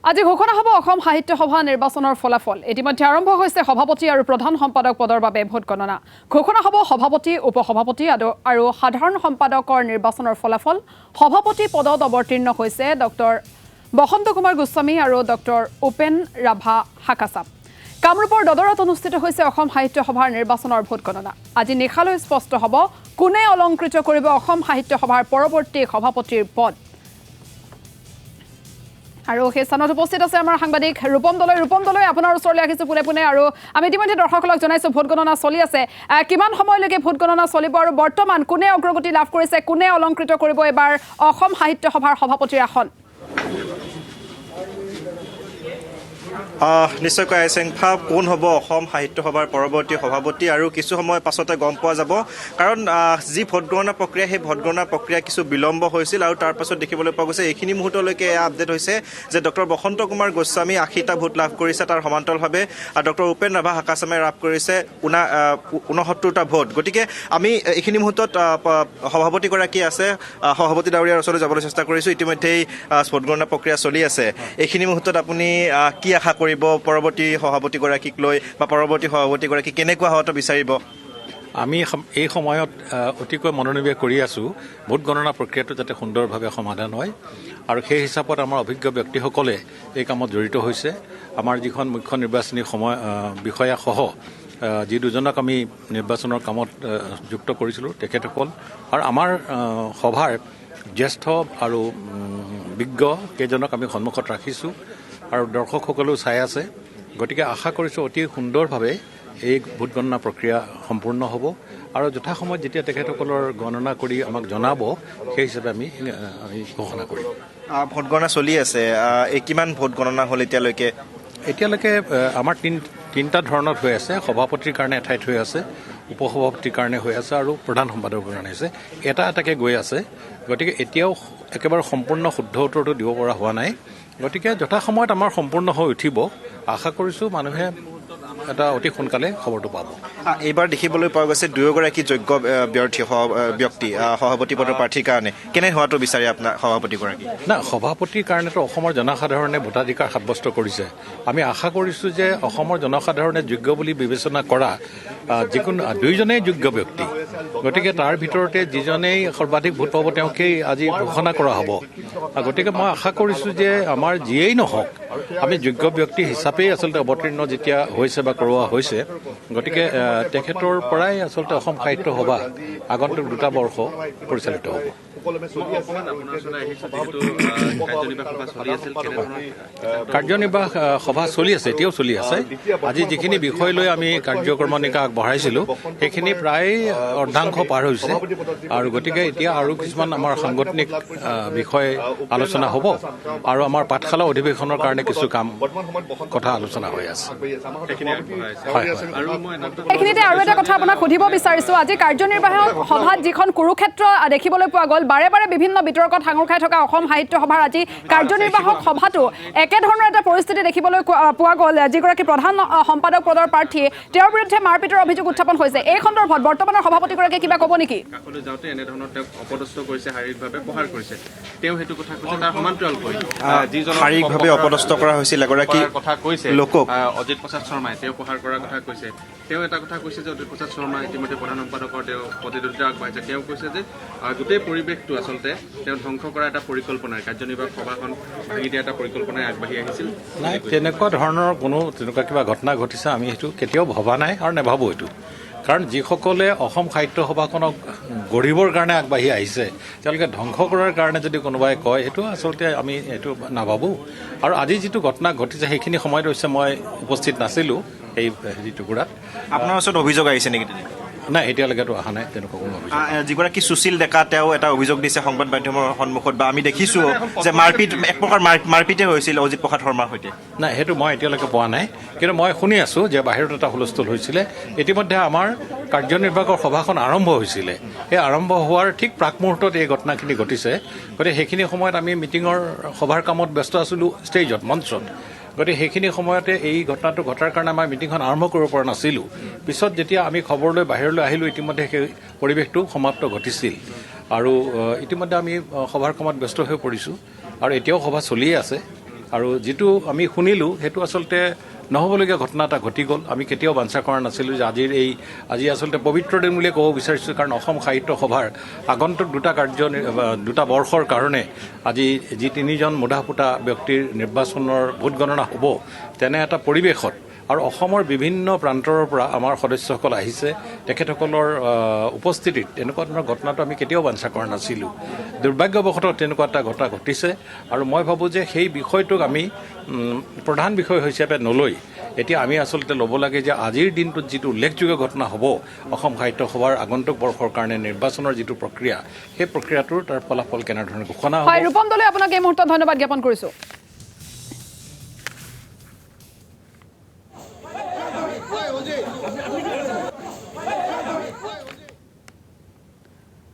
আজি ঘোষণা হ'ব অসম সাহিত্য সভা নিৰ্বাচনৰ ফলাফল। ইতিমধ্যে আৰম্ভ হৈছে সভাপতি আৰু প্ৰধান সম্পাদক পদৰ বাবে ভোট গণনা। ঘোষণা হ'ব সভাপতি, উপসভাপতি আৰু সাধাৰণ সম্পাদকৰ নিৰ্বাচনৰ ফলাফল। সভাপতি পদত অৱতীৰ্ণ হৈছে ডক্টৰ বসন্ত কুমাৰ গোস্বামী আৰু ডক্টৰ উপেন ৰাভা হাকাচাপ। কামৰূপৰ দদৰত অনুষ্ঠিত হৈছে অসম সাহিত্য সভাৰ নিৰ্বাচনৰ ভোট গণনা। আজি নিশালৈ স্পষ্ট হ'ব কোনে অলংকৃত কৰিব অসম সাহিত্য সভাৰ পৰৱৰ্তী সভাপতিৰ পদ। আৰু সেই স্থানত উপস্থিত আছে আমাৰ সাংবাদিক ৰূপম দলৈ আপোনাৰ ওচৰলৈ আহিছোঁ পোনে আৰু আমি ইতিমধ্যে দৰ্শকসকলক জনাইছোঁ ভোট গণনা চলি আছে। কিমান সময়লৈকে ভোট গণনা চলিব আৰু বৰ্তমান কোনে অগ্ৰগতি লাভ কৰিছে, কোনে অলংকৃত কৰিব এবাৰ অসম সাহিত্য সভাৰ সভাপতিৰ আসন? নিশ্চয়কৈ আইচেংফা কোন হ'ব অসম সাহিত্য সভাৰ পৰৱৰ্তী সভাপতি আৰু কিছু সময় পাছতে গম পোৱা যাব। কাৰণ যি ভোটগণনা প্ৰক্ৰিয়া, সেই ভোটগণনা প্ৰক্ৰিয়া কিছু বিলম্ব হৈছিল আৰু তাৰ পাছত দেখিবলৈ পোৱা গৈছে এইখিনি মুহূৰ্তলৈকে এয়া আপডেট হৈছে যে ডক্টৰ বসন্ত কুমাৰ গোস্বামী 80টা ভোট লাভ কৰিছে, তাৰ সমান্তৰালভাৱে ডক্টৰ উপেন ৰাভা হাকাচামে লাভ কৰিছে 69টা ভোট। গতিকে আমি এইখিনি মুহূৰ্তত সভাপতিগৰাকী আছে, সভাপতি ডাৱৰীয়াৰ ওচৰলৈ যাবলৈ চেষ্টা কৰিছোঁ। ইতিমধ্যেই ভোটগণনা প্ৰক্ৰিয়া চলি আছে। এইখিনি মুহূৰ্তত আপুনি কি আশা কৰিব পৰৱৰ্তী সভাপতিগৰাকীক লৈ, বা পৰৱৰ্তী সভাপতিগৰাকী কেনেকুৱা হোৱাটো বিচাৰিব? আমি এই সময়ত অতিকৈ মনোনিৱেশ কৰি আছোঁ ভোট গণনা প্ৰক্ৰিয়াটো যাতে সুন্দৰভাৱে সমাধান হয়, আৰু সেই হিচাপত আমাৰ অভিজ্ঞ ব্যক্তিসকলে এই কামত জড়িত হৈছে। আমাৰ যিখন মুখ্য নিৰ্বাচনী বিষয়াসহ যি দুজনক আমি নিৰ্বাচনৰ কামত যুক্ত কৰিছিলোঁ তেখেতসকল, আৰু আমাৰ সভাৰ জ্যেষ্ঠ আৰু বিজ্ঞ কেইজনক আমি সন্মুখত ৰাখিছোঁ আৰু দৰ্শকসকলেও চাই আছে। গতিকে আশা কৰিছোঁ অতি সুন্দৰভাৱে এই ভোট গণনা প্ৰক্ৰিয়া সম্পূৰ্ণ হ'ব আৰু যথাসময়ত যেতিয়া তেখেতসকলৰ গণনা কৰি আমাক জনাব, সেই হিচাপে আমি ঘোষণা কৰিম। ভোট গণনা চলি আছে, কিমান ভোট গণনা হ'ল এতিয়ালৈকে? এতিয়ালৈকে আমাৰ তিনিটা ধৰণত হৈ আছে। সভাপতিৰ কাৰণে এঠাইত হৈ আছে, উপসভাপতিৰ কাৰণে হৈ আছে আৰু প্ৰধান সম্পাদকৰ কাৰণে হৈছে। এটাকৈ গৈ আছে। গতিকে এতিয়াও একেবাৰে সম্পূৰ্ণ শুদ্ধ উত্তৰটো দিব পৰা হোৱা নাই। গতিকে যথাসময়ত আমাৰ সম্পূৰ্ণ হৈ উঠিব। আশা কৰিছোঁ মানুহে এটা অতি সোনকালে খবৰটো পাব। এইবাৰ দেখিবলৈ পোৱা গৈছে দুয়োগৰাকী যোগ্য ব্যক্তি সভাপতি পদৰ প্ৰাৰ্থীৰ কাৰণে। কেনে হোৱাটো বিচাৰে আপোনাৰ সভাপতিগৰাকী? সভাপতিৰ কাৰণেতো অসমৰ জনসাধাৰণে ভোটাধিকাৰ সাব্যস্ত কৰিছে। আমি আশা কৰিছোঁ যে অসমৰ জনসাধাৰণে যোগ্য বুলি বিবেচনা কৰা যিকোনো দুয়োজনেই যোগ্য ব্যক্তি। গতিকে তাৰ ভিতৰতে যিজনেই সৰ্বাধিক ভোট পাব তেওঁকেই আজি ঘোষণা কৰা হ'ব। গতিকে মই আশা কৰিছোঁ যে আমাৰ যিয়েই নহওক আমি যোগ্য ব্যক্তি হিচাপেই আচলতে অৱতীৰ্ণ যেতিয়া হৈছে বা কৰোৱা হৈছে। গতিকে তেখেতৰ পৰাই আচলতে অসম সাহিত্য সভা আগন্তুক 2 বৰ্ষ পৰিচালিত হ'ব। কাৰ্যনিৰ্বাহ সভা চলি আছে, এতিয়াও চলি আছে। আজি যিখিনি বিষয় লৈ আমি কাৰ্যক্ৰমণিকা আগবঢ়াইছিলোঁ সেইখিনি প্ৰায় অৰ্ধাংশ পাৰ হৈছে, আৰু গতিকে এতিয়া আৰু কিছুমান আমাৰ সাংগঠনিক বিষয় আলোচনা হ'ব আৰু আমাৰ পাঠশালা অধিৱেশনৰ কাৰণে কিছু কথা আলোচনা হৈ আছে। এইখিনিতে আৰু এটা কথা আপোনাক সুধিব বিচাৰিছোঁ, আজি কাৰ্যনিৰ্বাহক সভাত যিখন কুৰুক্ষেত্ৰ দেখিবলৈ পোৱা গ'ল, বাৰে বিভিন্ন বিতৰ্কত সাঙুৰ খাই থকা অসম সাহিত্য সভাৰ আজি কাৰ্যনিৰ্বাহক সভাতো একেধৰণৰ এটা পৰিস্থিতি দেখিবলৈ পোৱা গ'ল। যিগৰাকী প্ৰধান সম্পাদক পদৰ প্ৰাৰ্থী, তেওঁৰ বিৰুদ্ধে মাৰপিটৰ অভিযোগ উত্থাপন হৈছে। এই সন্দৰ্ভত বৰ্তমানৰ সভাপতিগৰাকীয়ে কিবা ক'ব নেকি? কাষলৈ যাওঁতে এনেধৰণৰ তেওঁক অপদস্থ কৰিছে, শাৰীৰিকভাৱে প্ৰহাৰ কৰিছে। তেওঁ সেইটো কথা কৈছে, তাৰ সমান্তৰালকৈ যিজন শাৰীৰিকভাৱে অপদস্থ কৰা হৈছিল এগৰাকী কথা কৈছে লোকক, অজিত প্ৰসাদ শৰ্মাই তেওঁ প্ৰহাৰ কৰাৰ কথা কৈছে। তেওঁ এটা কথা কৈছে যে অজিত প্ৰসাদ শৰ্মা ইতিমধ্যে প্ৰধান সম্পাদকৰ তেওঁ প্ৰতিদ্বন্দ্বিতা আগবাঢ়িছে। তেওঁ কৈছে যে গোটেই পৰিৱেশটো আচলতে তেওঁ ধ্বংস কৰা এটা পৰিকল্পনাৰ, কাৰ্যনিৰ্বাহক সভাখন ভাঙি দিয়া এটা পৰিকল্পনাই আগবাঢ়ি আহিছিল। নাই, তেনেকুৱা ধৰণৰ তেনেকুৱা কিবা ঘটনা ঘটিছে আমি সেইটো কেতিয়াও ভবা নাই আৰু নেভাবোঁ এইটো। কাৰণ যিসকলে অসম সাহিত্য সভাখনক গঢ়িবৰ কাৰণে আগবাঢ়ি আহিছে তেওঁলোকে ধ্বংস কৰাৰ কাৰণে যদি কোনোবাই কয়, সেইটো আচলতে আমি এইটো নাভাবোঁ। আৰু আজি যিটো ঘটনা ঘটিছে সেইখিনি সময়ত হৈছে মই উপস্থিত নাছিলোঁ এই টুকুৰাত। আপোনাৰ ওচৰত অভিযোগ আহিছে নেকি? নাই, এতিয়ালৈকেতো অহা নাই তেনেকুৱা কোনো অভিযোগ। যিগৰাকী সুশীল ডেকা তেওঁ এটা অভিযোগ দিছে সংবাদ মাধ্যমৰ সন্মুখত, বা আমি দেখিছোঁ যে মাৰপিট এক প্ৰকাৰ মাৰপিটে হৈছিল অজিত প্ৰসাদ শৰ্মাৰ সৈতে। নাই, সেইটো মই এতিয়ালৈকে পোৱা নাই, কিন্তু মই শুনি আছোঁ যে বাহিৰত এটা হুলস্থুল হৈছিলে। ইতিমধ্যে আমাৰ কাৰ্যনিৰ্বাহকৰ সভাখন আৰম্ভ হৈছিলে। সেই আৰম্ভ হোৱাৰ ঠিক প্ৰাক মুহূৰ্তত এই ঘটনাখিনি ঘটিছে। গতিকে সেইখিনি সময়ত আমি সভাৰ কামত ব্যস্ত আছিলোঁ ষ্টেজত, মঞ্চত। গতিকে সেইখিনি সময়তে এই ঘটনাটো ঘটাৰ কাৰণে আমাৰ মিটিংখন আৰম্ভ কৰিব পৰা নাছিলোঁ। পিছত যেতিয়া আমি খবৰ লৈ বাহিৰলৈ আহিলোঁ, ইতিমধ্যে সেই পৰিৱেশটো সমাপ্ত ঘটিছিল আৰু ইতিমধ্যে আমি সভাৰ কামত ব্যস্ত হৈ পৰিছোঁ আৰু এতিয়াও সভা চলিয়ে আছে। আৰু যিটো আমি শুনিলোঁ সেইটো আচলতে নহ'বলগীয়া ঘটনা এটা ঘটি গ'ল। আমি কেতিয়াও বাঞ্ছা কৰা নাছিলোঁ যে আজি আচলতে পবিত্ৰ দিন বুলিয়ে ক'ব বিচাৰিছোঁ, কাৰণ অসম সাহিত্য সভাৰ আগন্তুক দুটা বৰ্ষৰ কাৰণে আজি যি 3জন মুধাফুটা ব্যক্তিৰ নিৰ্বাচনৰ ভোট গণনা হ'ব, তেনে এটা পৰিৱেশত আৰু অসমৰ বিভিন্ন প্ৰান্তৰৰ পৰা আমাৰ সদস্যসকল আহিছে, তেখেতসকলৰ উপস্থিতিত এনেকুৱা ধৰণৰ ঘটনাটো আমি কেতিয়াও বাঞ্ছা কৰা নাছিলোঁ। দুৰ্ভাগ্যবশতঃ তেনেকুৱা এটা ঘটনা ঘটিছে আৰু মই ভাবোঁ যে সেই বিষয়টোক আমি প্ৰধান বিষয় হিচাপে নলৈ এতিয়া আমি আচলতে ল'ব লাগে যে আজিৰ দিনটোত যিটো উল্লেখযোগ্য ঘটনা হ'ব, অসম সাহিত্য সভাৰ আগন্তুক বৰ্ষৰ কাৰণে নিৰ্বাচনৰ যিটো প্ৰক্ৰিয়া, সেই প্ৰক্ৰিয়াটোৰ তাৰ ফলাফল কেনেধৰণে ঘোষণা হ'ব। ৰূপম দলে আপোনাক এই মুহূৰ্তত ধন্যবাদ জ্ঞাপন কৰিছোঁ।